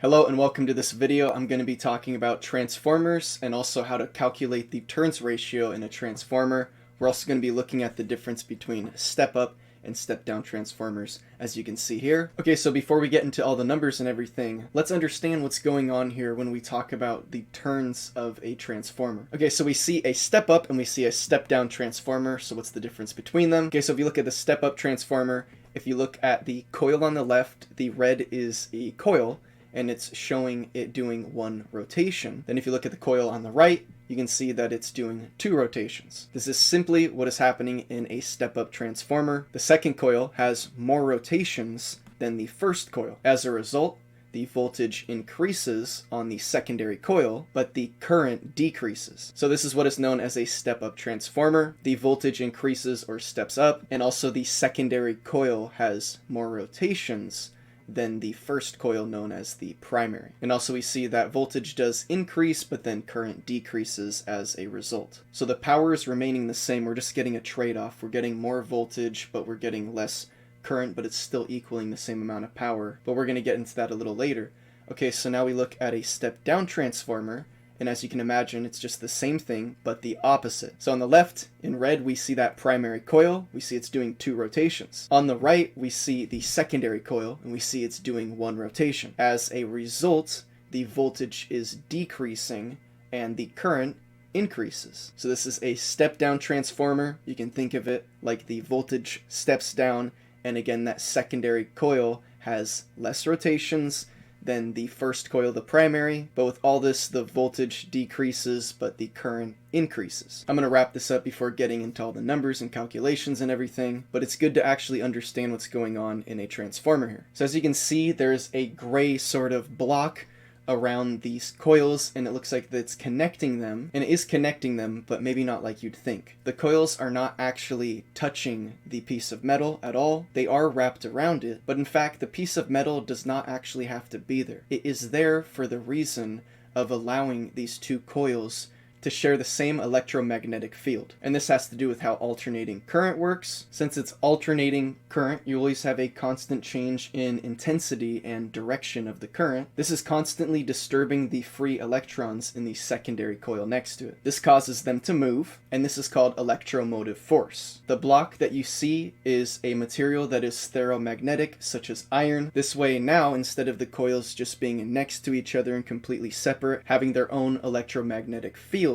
Hello and welcome to this video. I'm going to be talking about transformers and also how to calculate the turns ratio in a transformer. We're also going to be looking at the difference between step-up and step-down transformers, as you can see here. Okay, so before we get into all the numbers and everything, let's understand what's going on here when we talk about the turns of a transformer. Okay, so we see a step-up and we see a step-down transformer, so what's the difference between them? Okay, so if you look at the step-up transformer, if you look at the coil on the left, the red is a coil, and it's showing it doing one rotation. Then if you look at the coil on the right, you can see that it's doing two rotations. This is simply what is happening in a step-up transformer. The second coil has more rotations than the first coil. As a result, the voltage increases on the secondary coil, but the current decreases. So this is what is known as a step-up transformer. The voltage increases or steps up, and also the secondary coil has more rotations than the first coil known as the primary. And also we see that voltage does increase, but then current decreases as a result. So the power is remaining the same. We're just getting a trade-off. We're getting more voltage, but we're getting less current, but it's still equaling the same amount of power. But we're going to get into that a little later. Okay, so now we look at a step-down transformer. And as you can imagine, it's just the same thing, but the opposite. So on the left, in red, we see that primary coil. We see it's doing two rotations. On the right, we see the secondary coil, and we see it's doing one rotation. As a result, the voltage is decreasing, and the current increases. So this is a step-down transformer. You can think of it like the voltage steps down, and again, that secondary coil has less rotations than the first coil, the primary. But with all this, the voltage decreases, but the current increases. I'm going to wrap this up before getting into all the numbers and calculations and everything, but it's good to actually understand what's going on in a transformer here. So as you can see, there's a gray sort of block around these coils, and it looks like that's connecting them, and it is connecting them, but maybe not like you'd think. The coils are not actually touching the piece of metal at all. They are wrapped around it, but in fact the piece of metal does not actually have to be there. It is there for the reason of allowing these two coils to share the same electromagnetic field. And this has to do with how alternating current works. Since it's alternating current, you always have a constant change in intensity and direction of the current. This is constantly disturbing the free electrons in the secondary coil next to it. This causes them to move, and this is called electromotive force. The block that you see is a material that is ferromagnetic, such as iron. This way now, instead of the coils just being next to each other and completely separate, having their own electromagnetic field,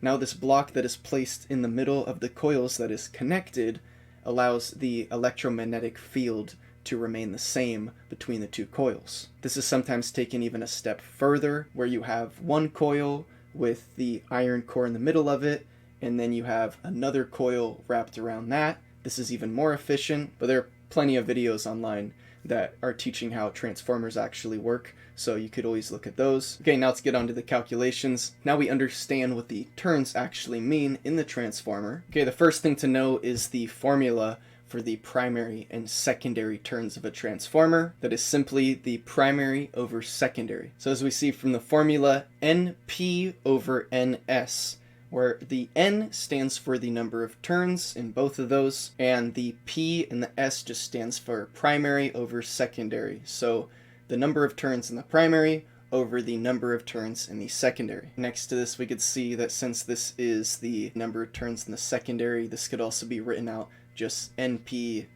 now this block that is placed in the middle of the coils that is connected allows the electromagnetic field to remain the same between the two coils. This is sometimes taken even a step further, where you have one coil with the iron core in the middle of it, and then you have another coil wrapped around that. This is even more efficient, but there are plenty of videos online that are teaching how transformers actually work, so you could always look at those. Okay, now let's get on to the calculations. Now we understand what the turns actually mean in the transformer. Okay, the first thing to know is the formula for the primary and secondary turns of a transformer. That is simply the primary over secondary. So as we see from the formula, NP over NS, where the N stands for the number of turns in both of those, and the P and the S just stands for primary over secondary. So the number of turns in the primary over the number of turns in the secondary. Next to this, we could see that since this is the number of turns in the secondary, this could also be written out just NP/NS.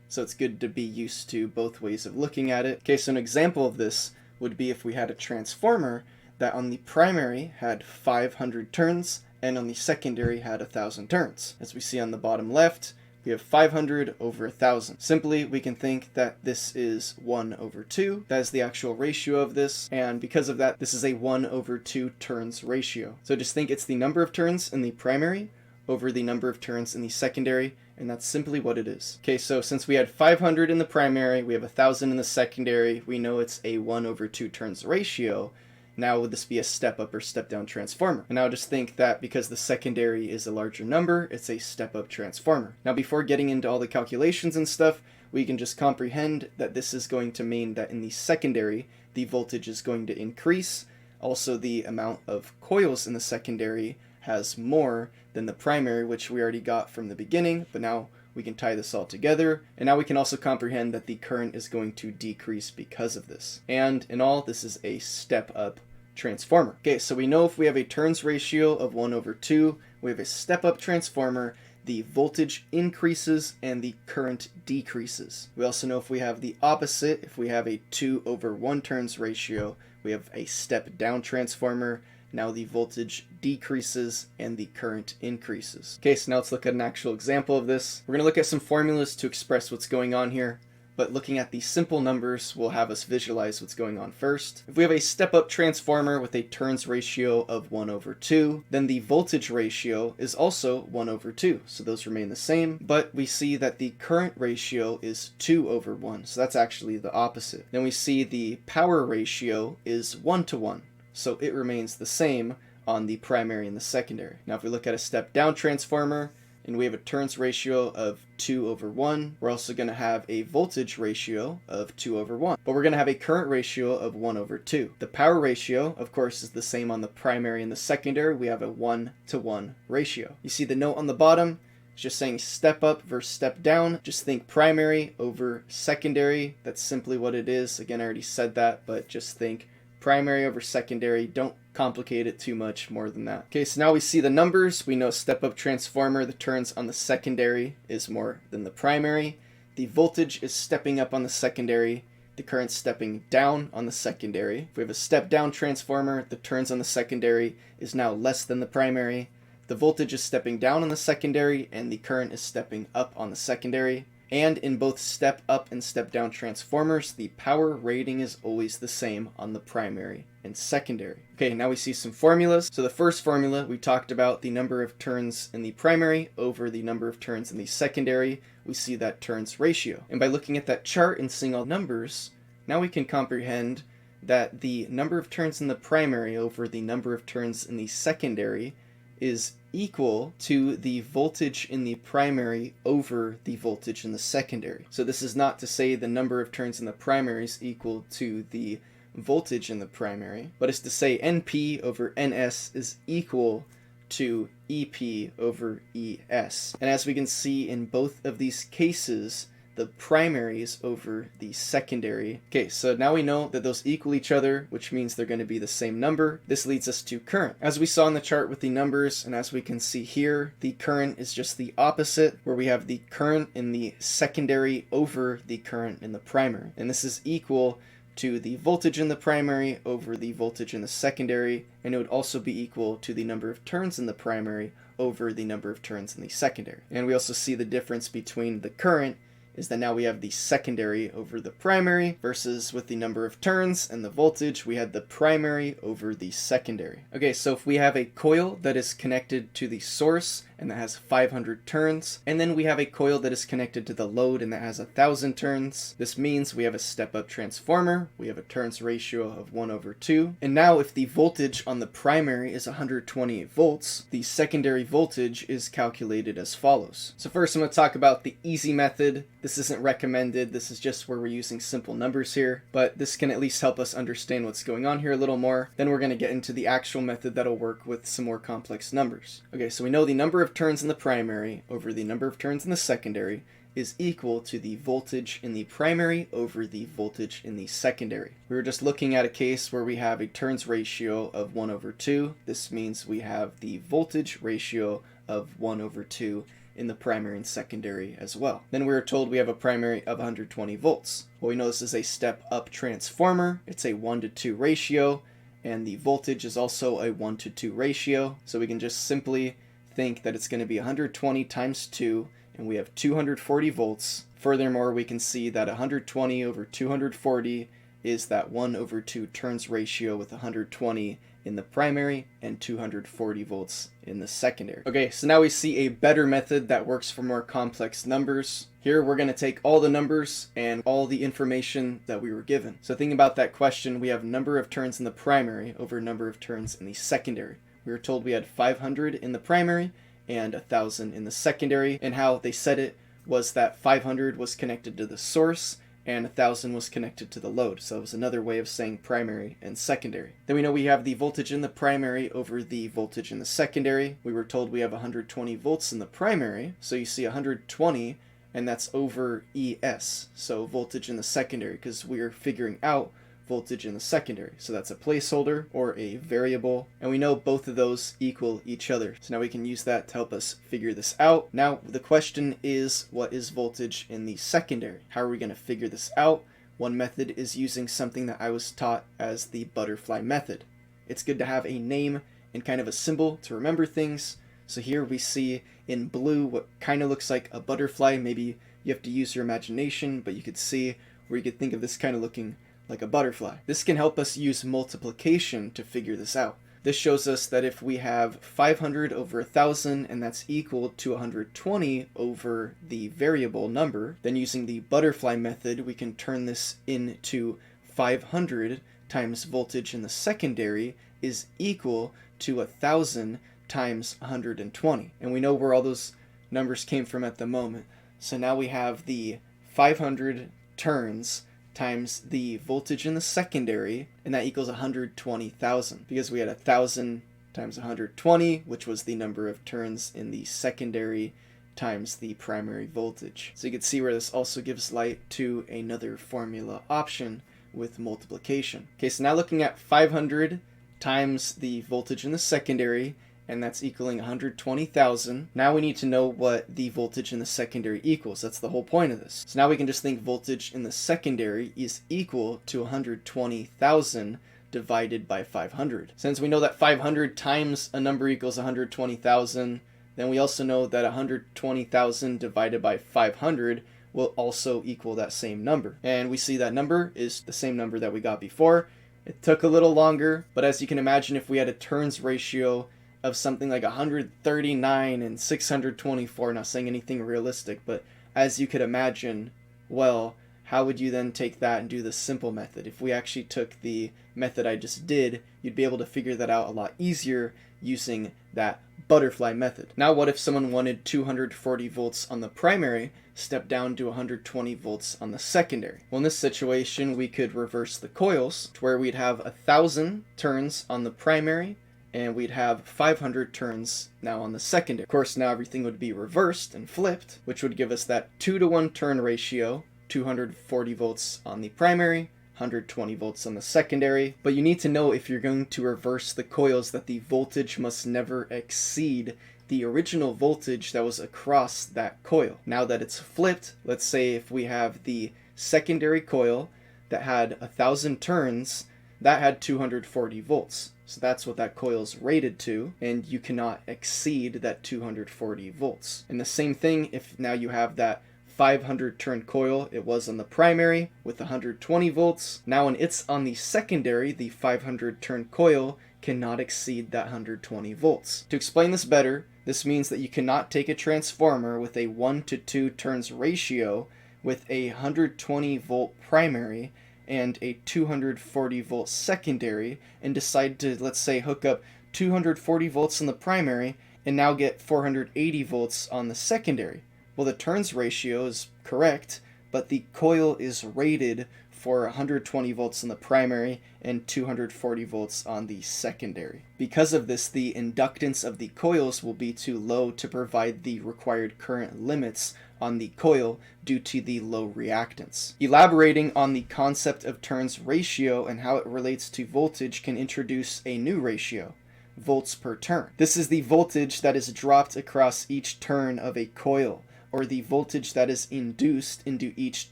So it's good to be used to both ways of looking at it. Okay, so an example of this would be if we had a transformer that on the primary had 500 turns and on the secondary had 1,000 turns. As we see on the bottom left, we have 500 over 1,000. Simply, we can think that this is 1 over 2. That is the actual ratio of this, and because of that, this is a 1 over 2 turns ratio. So just think it's the number of turns in the primary over the number of turns in the secondary, and that's simply what it is. Okay, so since we had 500 in the primary, we have 1,000 in the secondary, we know it's a 1 over 2 turns ratio. Now would this be a step-up or step-down transformer? And now just think that because the secondary is a larger number, it's a step-up transformer. Now before getting into all the calculations and stuff, we can just comprehend that this is going to mean that in the secondary, the voltage is going to increase. Also, the amount of coils in the secondary has more than the primary, which we already got from the beginning, but now We can tie this all together, and now we can also comprehend that the current is going to decrease because of this. And in all, this is a step-up transformer. Okay, so we know if we have a turns ratio of 1/2, we have a step-up transformer, the voltage increases and the current decreases. We also know if we have the opposite, if we have a 2/1 turns ratio, we have a step-down transformer. Now the voltage decreases and the current increases. Okay, so now let's look at an actual example of this. We're going to look at some formulas to express what's going on here, but looking at the simple numbers will have us visualize what's going on first. If we have a step-up transformer with a turns ratio of 1/2, then the voltage ratio is also 1/2, so those remain the same, but we see that the current ratio is 2/1, so that's actually the opposite. Then we see the power ratio is 1:1. So it remains the same on the primary and the secondary. Now if we look at a step-down transformer and we have a turns ratio of 2/1, we're also going to have a voltage ratio of 2/1, but we're going to have a current ratio of 1/2. The power ratio, of course, is the same on the primary and the secondary. We have a 1:1 ratio. You see the note on the bottom? It's just saying step up versus step down. Just think primary over secondary. That's simply what it is. Again, I already said that, but just think primary over secondary. Don't complicate it too much more than that. Okay, so now we see the numbers. We know step-up transformer, the turns on the secondary is more than the primary. The voltage is stepping up on the secondary. The current stepping down on the secondary. If we have a step-down transformer, the turns on the secondary is now less than the primary. The voltage is stepping down on the secondary, and the current is stepping up on the secondary. And in both step-up and step-down transformers, the power rating is always the same on the primary and secondary. Okay, now we see some formulas. So the first formula, we talked about the number of turns in the primary over the number of turns in the secondary. We see that turns ratio. And by looking at that chart and seeing all numbers, now we can comprehend that the number of turns in the primary over the number of turns in the secondary is equal to the voltage in the primary over the voltage in the secondary. So this is not to say the number of turns in the primary is equal to the voltage in the primary, but it's to say NP over NS is equal to EP over ES. And as we can see in both of these cases, the primary is over the secondary. Okay, so now we know that those equal each other, which means they're going to be the same number. This leads us to current. As we saw in the chart with the numbers, and as we can see here, the current is just the opposite, where we have the current in the secondary over the current in the primary. And this is equal to the voltage in the primary over the voltage in the secondary, and it would also be equal to the number of turns in the primary over the number of turns in the secondary. And we also see the difference between the current is that now we have the secondary over the primary versus with the number of turns and the voltage, we had the primary over the secondary. Okay, so if we have a coil that is connected to the source and that has 500 turns, and then we have a coil that is connected to the load and that has 1,000 turns, this means we have a step-up transformer, we have a turns ratio of 1/2, and now if the voltage on the primary is 128 volts, the secondary voltage is calculated as follows. So first I'm going to talk about the easy method. This isn't recommended, this is just where we're using simple numbers here, but this can at least help us understand what's going on here a little more. Then we're going to get into the actual method that'll work with some more complex numbers. Okay, so we know the number of turns in the primary over the number of turns in the secondary is equal to the voltage in the primary over the voltage in the secondary. We were just looking at a case where we have a turns ratio of 1/2. This means we have the voltage ratio of 1/2 in the primary and secondary as well. Then we were told we have a primary of 120 volts. Well, we know this is a step-up transformer. It's a 1:2 ratio, and the voltage is also a 1:2 ratio. So we can just simply think that it's going to be 120 times 2, and we have 240 volts. Furthermore, we can see that 120 over 240 is that 1/2 turns ratio with 120 in the primary and 240 volts in the secondary. Okay, so now we see a better method that works for more complex numbers. Here we're going to take all the numbers and all the information that we were given. So thinking about that question, we have number of turns in the primary over number of turns in the secondary. We were told we had 500 in the primary and 1,000 in the secondary, and how they said it was that 500 was connected to the source and 1,000 was connected to the load. So it was another way of saying primary and secondary. Then we know we have the voltage in the primary over the voltage in the secondary. We were told we have 120 volts in the primary, so you see 120, and that's over ES, so voltage in the secondary, because we are figuring out voltage in the secondary. So that's a placeholder or a variable, and we know both of those equal each other. So now we can use that to help us figure this out. Now the question is, what is voltage in the secondary? How are we going to figure this out? One method is using something that I was taught as the butterfly method. It's good to have a name and kind of a symbol to remember things. So here we see in blue what kind of looks like a butterfly. Maybe you have to use your imagination, but you could see where you could think of this kind of looking like a butterfly. This can help us use multiplication to figure this out. This shows us that if we have 500 over 1,000, and that's equal to 120 over the variable number, then using the butterfly method, we can turn this into 500 times voltage in the secondary is equal to 1,000 times 120. And we know where all those numbers came from at the moment. So now we have the 500 turns times the voltage in the secondary, and that equals 120,000, because we had 1,000 times 120, which was the number of turns in the secondary, times the primary voltage. So you can see where this also gives light to another formula option with multiplication. Okay, so now looking at 500 times the voltage in the secondary, and that's equaling 120,000. Now we need to know what the voltage in the secondary equals. That's the whole point of this. So now we can just think voltage in the secondary is equal to 120,000 divided by 500. Since we know that 500 times a number equals 120,000, then we also know that 120,000 divided by 500 will also equal that same number. And we see that number is the same number that we got before. It took a little longer, but as you can imagine, if we had a turns ratio of something like 139 and 624, not saying anything realistic, but as you could imagine, well, how would you then take that and do the simple method? If we actually took the method I just did, you'd be able to figure that out a lot easier using that butterfly method. Now what if someone wanted 240 volts on the primary, step down to 120 volts on the secondary? Well, in this situation, we could reverse the coils to where we'd have 1,000 turns on the primary, and we'd have 500 turns now on the secondary. Of course, now everything would be reversed and flipped, which would give us that 2-to-1 turn ratio, 240 volts on the primary, 120 volts on the secondary. But you need to know, if you're going to reverse the coils, that the voltage must never exceed the original voltage that was across that coil. Now that it's flipped, let's say if we have the secondary coil that had 1,000 turns, that had 240 volts. So that's what that coil is rated to, and you cannot exceed that 240 volts. And the same thing if now you have that 500 turn coil it was on the primary with 120 volts. Now when it's on the secondary, the 500 turn coil cannot exceed that 120 volts. To explain this better, this means that you cannot take a transformer with a 1-to-2 turns ratio with a 120 volt primary and a 240 volt secondary and decide to, let's say, hook up 240 volts in the primary and now get 480 volts on the secondary. Well, the turns ratio is correct, but the coil is rated for 120 volts in the primary and 240 volts on the secondary. Because of this, the inductance of the coils will be too low to provide the required current limits on the coil due to the low reactance. Elaborating on the concept of turns ratio and how it relates to voltage can introduce a new ratio, volts per turn. This is the voltage that is dropped across each turn of a coil, or the voltage that is induced into each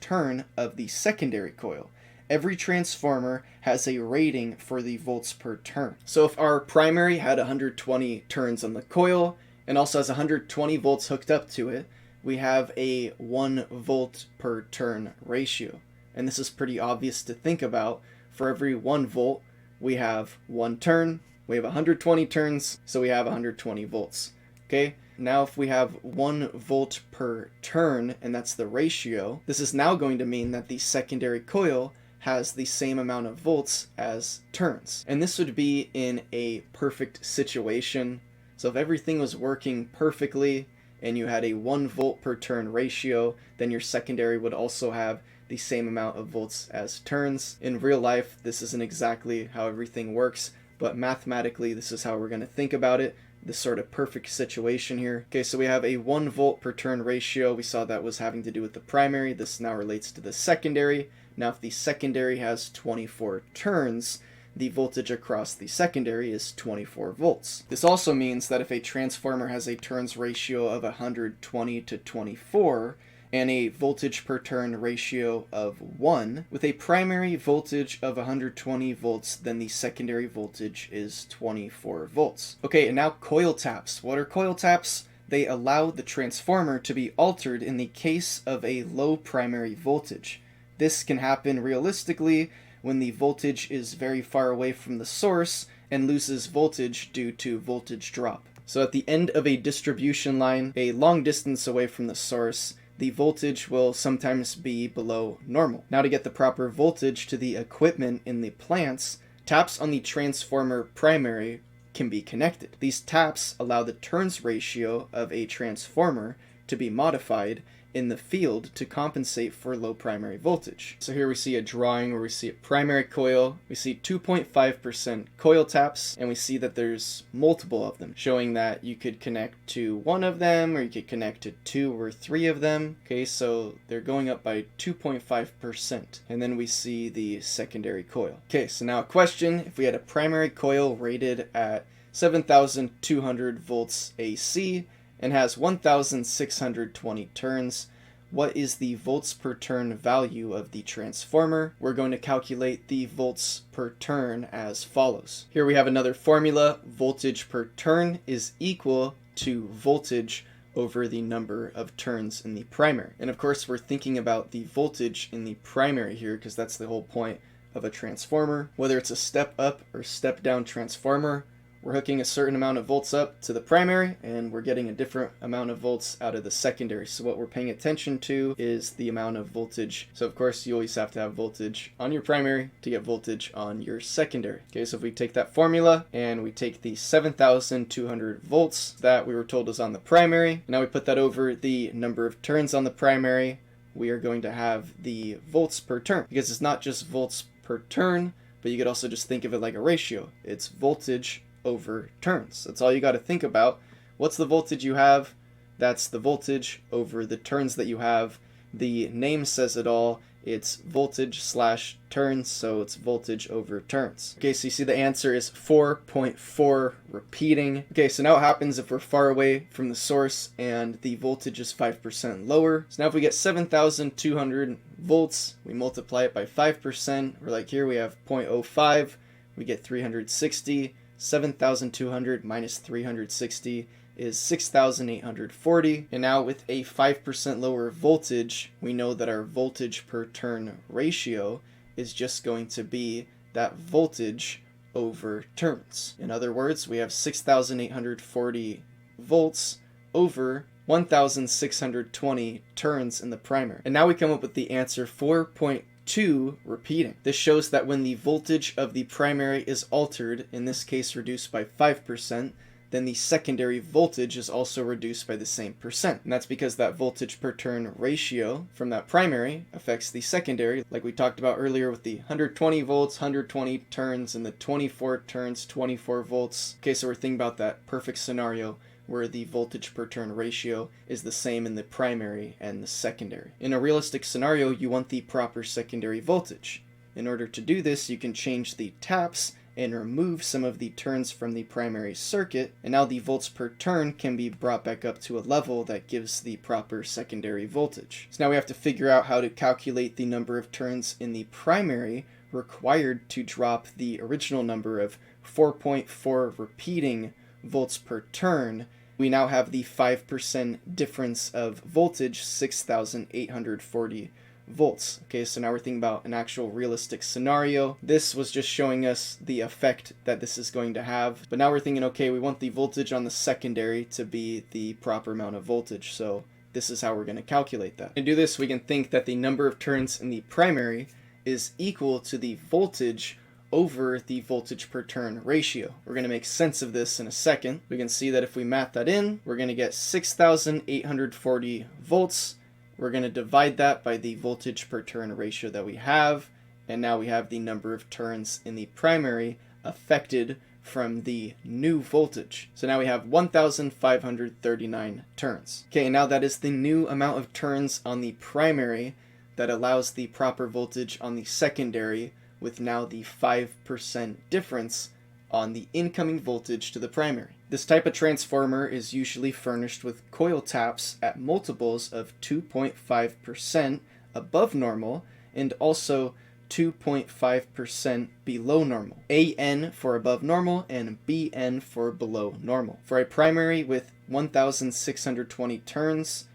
turn of the secondary coil. Every transformer has a rating for the volts per turn. So if our primary had 120 turns on the coil and also has 120 volts hooked up to it, we have a 1 volt per turn ratio. And this is pretty obvious to think about. For every 1 volt, we have 1 turn. We have 120 turns, so we have 120 volts. Okay? Now if we have 1 volt per turn, and that's the ratio, this is now going to mean that the secondary coil has the same amount of volts as turns. And this would be in a perfect situation. So if everything was working perfectly and you had a 1 volt per turn ratio, then your secondary would also have the same amount of volts as turns. In real life, this isn't exactly how everything works, but mathematically, this is how we're going to think about it. This sort of perfect situation here. Okay, so we have a 1 volt per turn ratio. We saw that was having to do with the primary. This now relates to the secondary. Now, if the secondary has 24 turns, the voltage across the secondary is 24 volts. This also means that if a transformer has a turns ratio of 120 to 24, and a voltage per turn ratio of 1, with a primary voltage of 120 volts, then the secondary voltage is 24 volts. Okay, and now coil taps. What are coil taps? They allow the transformer to be altered in the case of a low primary voltage. This can happen realistically when the voltage is very far away from the source and loses voltage due to voltage drop. So at the end of a distribution line, a long distance away from the source, the voltage will sometimes be below normal. Now, to get the proper voltage to the equipment in the plants, taps on the transformer primary can be connected. These taps allow the turns ratio of a transformer to be modified in the field to compensate for low primary voltage. So here we see a drawing where we see a primary coil, we see 2.5% coil taps, and we see that there's multiple of them, showing that you could connect to one of them, or you could connect to 2 or 3 of them. Okay, so they're going up by 2.5%. And then we see the secondary coil. Okay, so now a question: if we had a primary coil rated at 7,200 volts AC, and has 1,620 turns, what is the volts per turn value of the transformer? We're going to calculate the volts per turn as follows. Here we have another formula. Voltage per turn is equal to voltage over the number of turns in the primary. And of course, we're thinking about the voltage in the primary here because that's the whole point of a transformer. Whether it's a step up or step down transformer, we're hooking a certain amount of volts up to the primary, and we're getting a different amount of volts out of the secondary. So what we're paying attention to is the amount of voltage. So of course, you always have to have voltage on your primary to get voltage on your secondary. Okay, so if we take that formula and we take the 7,200 volts that we were told is on the primary, now we put that over the number of turns on the primary, we are going to have the volts per turn, because it's not just volts per turn, but you could also just think of it like a ratio. It's voltage over turns. That's all you got to think about. What's the voltage you have? That's the voltage over the turns that you have. The name says it all. It's voltage slash turns, so it's voltage over turns. Okay, so you see the answer is 4.4 repeating. Okay, so now what happens if we're far away from the source and the voltage is 5% lower? So now if we get 7,200 volts, we multiply it by 5%, or like here we have 0.05, we get 360. 7,200 minus 360 is 6,840. And now with a 5% lower voltage, we know that our voltage per turn ratio is just going to be that voltage over turns. In other words, we have 6,840 volts over 1,620 turns in the primary. And now we come up with the answer 4.2 repeating. This shows that when the voltage of the primary is altered, in this case reduced by 5%, then the secondary voltage is also reduced by the same percent. And that's because that voltage per turn ratio from that primary affects the secondary, like we talked about earlier with the 120 volts, 120 turns, and the 24 turns, 24 volts. Okay, so we're thinking about that perfect scenario where the voltage per turn ratio is the same in the primary and the secondary. In a realistic scenario, you want the proper secondary voltage. In order to do this, you can change the taps and remove some of the turns from the primary circuit, and now the volts per turn can be brought back up to a level that gives the proper secondary voltage. So now we have to figure out how to calculate the number of turns in the primary required to drop the original number of 4.4 repeating volts per turn. We now have the 5% difference of voltage, 6,840 volts. Okay, so now we're thinking about an actual realistic scenario. This was just showing us the effect that this is going to have. But now we're thinking, okay, we want the voltage on the secondary to be the proper amount of voltage. So this is how we're going to calculate that. To do this, we can think that the number of turns in the primary is equal to the voltage over the voltage per turn ratio. We're going to make sense of this in a second. We can see that if we math that in, we're going to get 6,840 volts We're going to divide that by the voltage per turn ratio that we have, and now we have the number of turns in the primary affected from the new voltage. So now we have 1,539 turns. Okay, now that is the new amount of turns on the primary that allows the proper voltage on the secondary, with now the 5% difference on the incoming voltage to the primary. This type of transformer is usually furnished with coil taps at multiples of 2.5% above normal and also 2.5% below normal. AN for above normal and BN for below normal. For a primary with 1,620 turns,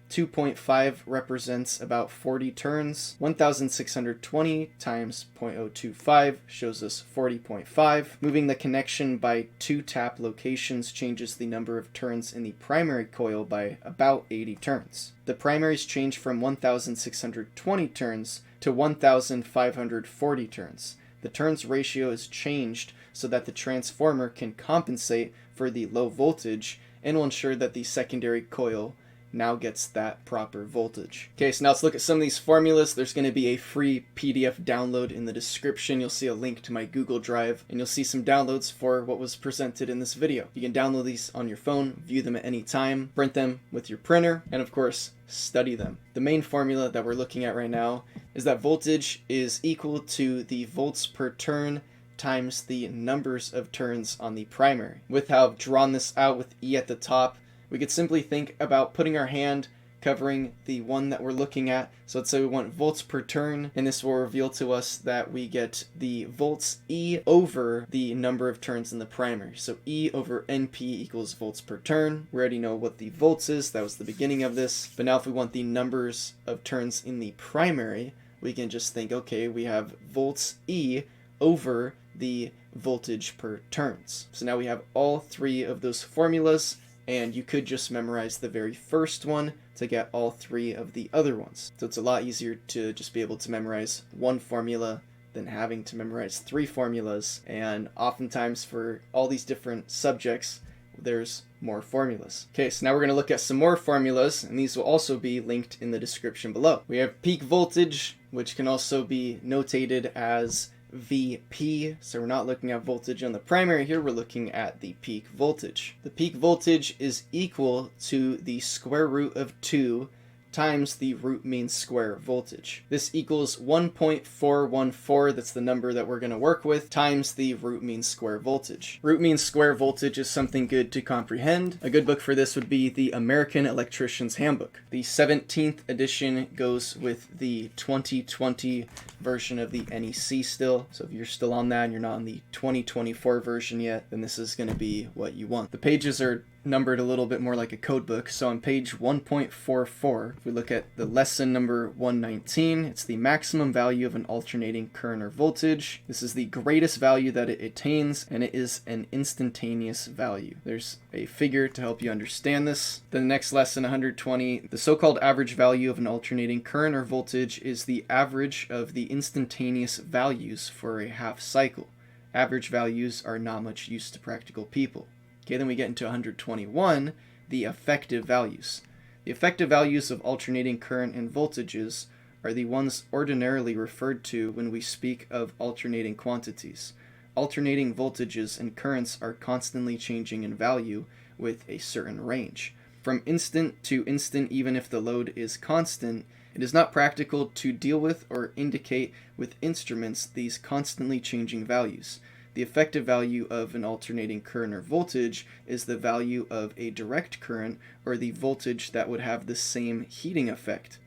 2.5 represents about 40 turns. 1,620 times 0.025 shows us 40.5. Moving the connection by 2 tap locations changes the number of turns in the primary coil by about 80 turns. The primaries change from 1,620 turns to 1,540 turns. The turns ratio is changed so that the transformer can compensate for the low voltage and will ensure that the secondary coil now gets that proper voltage. Okay, so now let's look at some of these formulas. There's going to be a free PDF download in the description. You'll see a link to my Google Drive, and you'll see some downloads for what was presented in this video. You can download these on your phone, view them at any time, print them with your printer, and of course, study them. The main formula that we're looking at right now is that voltage is equal to the volts per turn times the numbers of turns on the primary. With how I've drawn this out with E at the top, we could simply think about putting our hand covering the one that we're looking at. So let's say we want volts per turn, and this will reveal to us that we get the volts E over the number of turns in the primary. So E over NP equals volts per turn. We already know what the volts is. That was the beginning of this. But now if we want the numbers of turns in the primary, we can just think, okay, we have volts E over the voltage per turns. So now we have all three of those formulas, and you could just memorize the very first one to get all three of the other ones. So it's a lot easier to just be able to memorize one formula than having to memorize 3 formulas. And oftentimes for all these different subjects, there's more formulas. Okay, so now we're going to look at some more formulas, and these will also be linked in the description below. We have peak voltage, which can also be notated as VP, so we're not looking at voltage on the primary here, we're looking at the peak voltage. The peak voltage is equal to the square root of 2 times the root mean square voltage. This equals 1.414, that's the number that we're going to work with, times the root mean square voltage. Root mean square voltage is something good to comprehend. A good book for this would be the American Electrician's Handbook. The 17th edition goes with the 2020 version of the NEC still. So if you're still on that and you're not on the 2024 version yet, then this is going to be what you want. The pages are numbered a little bit more like a code book. So on page 1.44, if we look at the lesson number 119, it's the maximum value of an alternating current or voltage. This is the greatest value that it attains, and it is an instantaneous value. There's a figure to help you understand this. The next lesson, 120, the so-called average value of an alternating current or voltage is the average of the instantaneous values for a half cycle. Average values are not much use to practical people. Okay, then we get into 121, the effective values. The effective values of alternating current and voltages are the ones ordinarily referred to when we speak of alternating quantities. Alternating voltages and currents are constantly changing in value with a certain range. From instant to instant, even if the load is constant, it is not practical to deal with or indicate with instruments these constantly changing values. The effective value of an alternating current or voltage is the value of a direct current or the voltage that would have the same heating effect.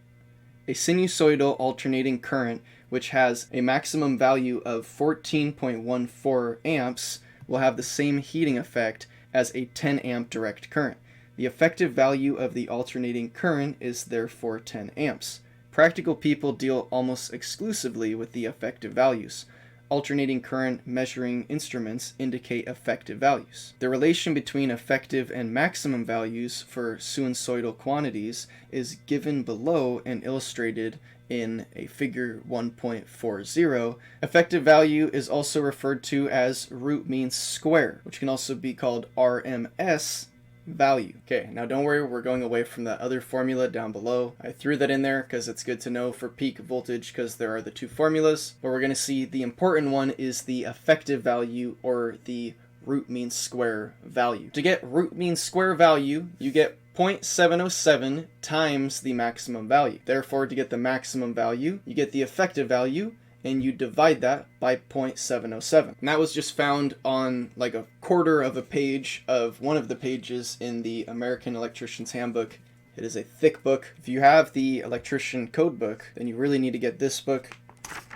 A sinusoidal alternating current, which has a maximum value of 14.14 amps, will have the same heating effect as a 10 amp direct current. The effective value of the alternating current is therefore 10 amps. Practical people deal almost exclusively with the effective values. Alternating current measuring instruments indicate effective values. The relation between effective and maximum values for sinusoidal quantities is given below and illustrated in a figure 1.40. Effective value is also referred to as root mean square, which can also be called RMS, value. Okay, now don't worry, we're going away from that other formula down below. I threw that in there because it's good to know for peak voltage because there are the two formulas. But we're going to see the important one is the effective value, or the root mean square value. To get root mean square value, you get 0.707 times the maximum value. Therefore, to get the maximum value, you get the effective value, and you divide that by 0.707. And that was just found on like a quarter of a page of one of the pages in the American Electrician's Handbook. It is a thick book. If you have the electrician code book, then you really need to get this book.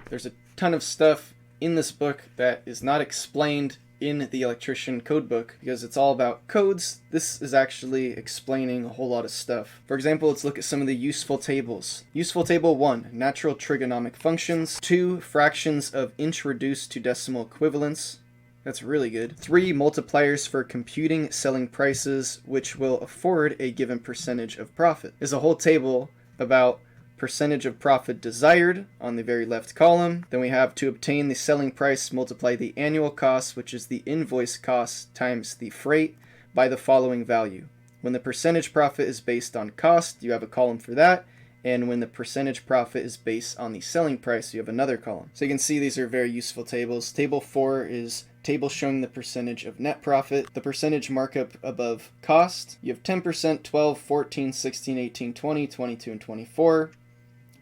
There's a ton of stuff in this book that is not explained in the electrician code book because it's all about codes. This is actually explaining a whole lot of stuff. For example, let's look at some of the useful tables. Useful table 1, natural trigonomic functions. 2, fractions of inch reduced to decimal equivalents. That's really good. 3, multipliers for computing selling prices, which will afford a given percentage of profit. There's a whole table about percentage of profit desired on the very left column. Then we have to obtain the selling price, multiply the annual cost, which is the invoice cost, times the freight by the following value. When the percentage profit is based on cost, you have a column for that. And when the percentage profit is based on the selling price, you have another column. So you can see these are very useful tables. Table 4 is table showing the percentage of net profit, the percentage markup above cost. You have 10%, 12, 14, 16, 18, 20, 22, and 24.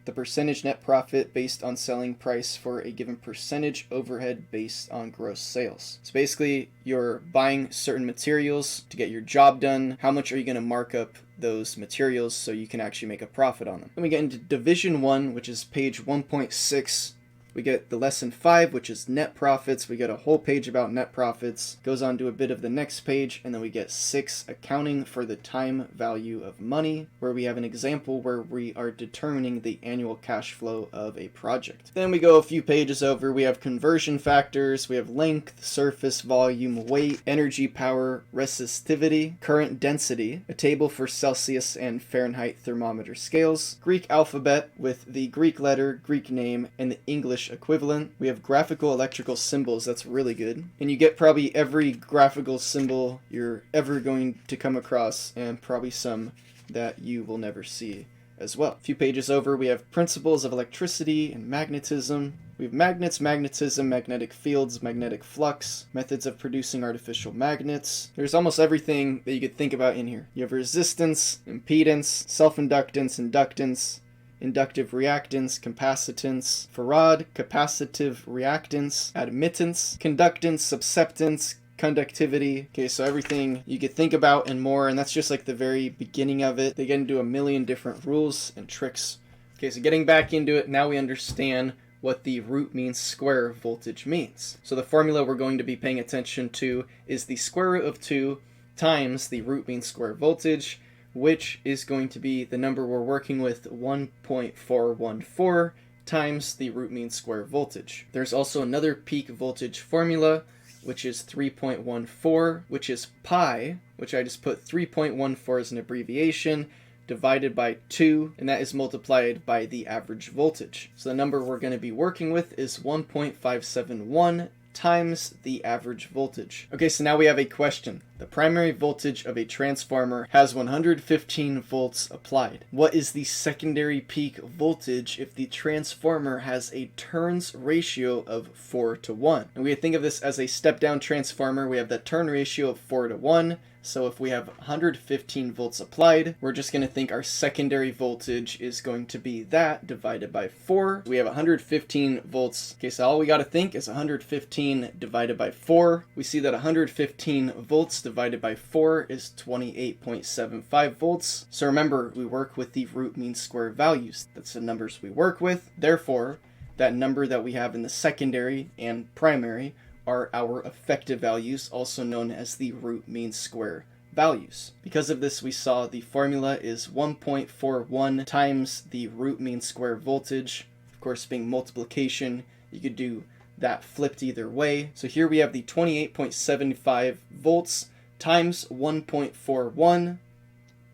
The percentage net profit based on selling price for a given percentage overhead based on gross sales. So basically, you're buying certain materials to get your job done. How much are you going to mark up those materials so you can actually make a profit on them? Then we get into division 1, which is page 1.6. We get the lesson 5, which is net profits. We get a whole page about net profits. Goes on to a bit of the next page, and then we get 6, accounting for the time value of money, where we have an example where we are determining the annual cash flow of a project. Then we go a few pages over. We have conversion factors. We have length, surface, volume, weight, energy, power, resistivity, current density, a table for Celsius and Fahrenheit thermometer scales, Greek alphabet with the Greek letter, Greek name, and the English equivalent. We have graphical electrical symbols. That's really good. And you get probably every graphical symbol you're ever going to come across, and probably some that you will never see as well. A few pages over, we have principles of electricity and magnetism. We have magnets, magnetism, magnetic fields, magnetic flux, methods of producing artificial magnets. There's almost everything that you could think about in here. You have resistance, impedance, self-inductance, inductance, inductive reactance, capacitance, farad, capacitive reactance, admittance, conductance, susceptance, conductivity. Okay, so everything you could think about and more, and that's just like the very beginning of it. They get into a million different rules and tricks. Okay, so getting back into it, now we understand what the root mean square voltage means. So the formula we're going to be paying attention to is the square root of 2 times the root mean square voltage, which is going to be the number we're working with, 1.414 times the root mean square voltage. There's also another peak voltage formula, which is 3.14, which is pi, which I just put 3.14 as an abbreviation, divided by 2, and that is multiplied by the average voltage. So the number we're going to be working with is 1.571 times the average voltage. Okay, so now we have a question. The primary voltage of a transformer has 115 volts applied. What is the secondary peak voltage if the transformer has a turns ratio of 4:1? And we think of this as a step-down transformer. We have that turn ratio of 4:1. So if we have 115 volts applied, we're just going to think our secondary voltage is going to be that divided by 4. We have 115 volts. Okay, so all we got to think is 115 divided by 4. We see that 115 volts divided by 4 is 28.75 volts. So remember, we work with the root mean square values. That's the numbers we work with. Therefore, that number that we have in the secondary and primary are our effective values, also known as the root mean square values. Because of this, we saw the formula is 1.41 times the root mean square voltage. Of course, being multiplication, you could do that flipped either way. So here we have the 28.75 volts times 1.41.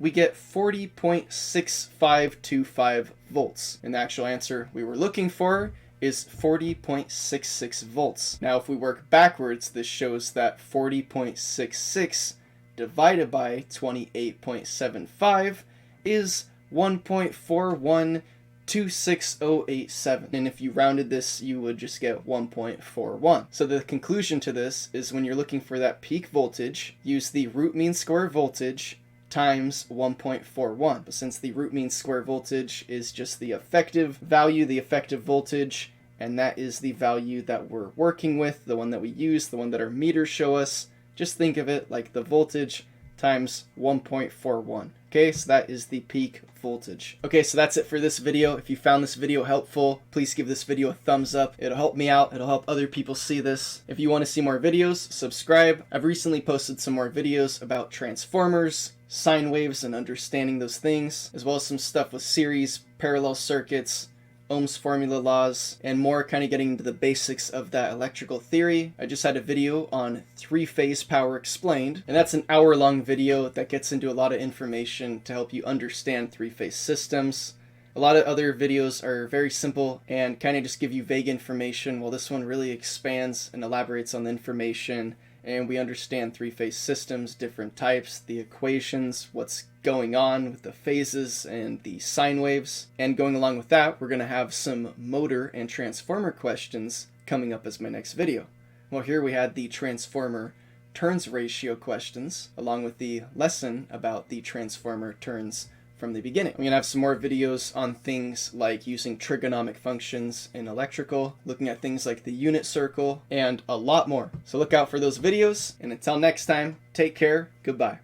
We get 40.6525 volts. And the actual answer we were looking for is 40.66 volts. Now, if we work backwards, this shows that 40.66 divided by 28.75 is 1.4126087. And if you rounded this, you would just get 1.41. So the conclusion to this is when you're looking for that peak voltage, use the root mean square voltage times 1.41. But since the root mean square voltage is just the effective value, the effective voltage, and that is the value that we're working with, the one that we use, the one that our meters show us, just think of it like the voltage times 1.41. Okay, so that is the peak voltage. Okay, so that's it for this video. If you found this video helpful, please give this video a thumbs up. It'll help me out. It'll help other people see this. If you want to see more videos, subscribe. I've recently posted some more videos about transformers, sine waves, and understanding those things, as well as some stuff with series, parallel circuits, Ohm's formula laws, and more, kind of getting into the basics of that electrical theory. I just had a video on three-phase power explained, and that's an hour-long video that gets into a lot of information to help you understand three-phase systems. A lot of other videos are very simple and kind of just give you vague information, while this one really expands and elaborates on the information, and we understand three-phase systems, different types, the equations, what's going on with the phases and the sine waves. And going along with that, we're going to have some motor and transformer questions coming up as my next video. Well, here we had the transformer turns ratio questions, along with the lesson about the transformer turns from the beginning. I'm going to have some more videos on things like using trigonomic functions in electrical, looking at things like the unit circle, and a lot more. So look out for those videos, and until next time, take care, goodbye.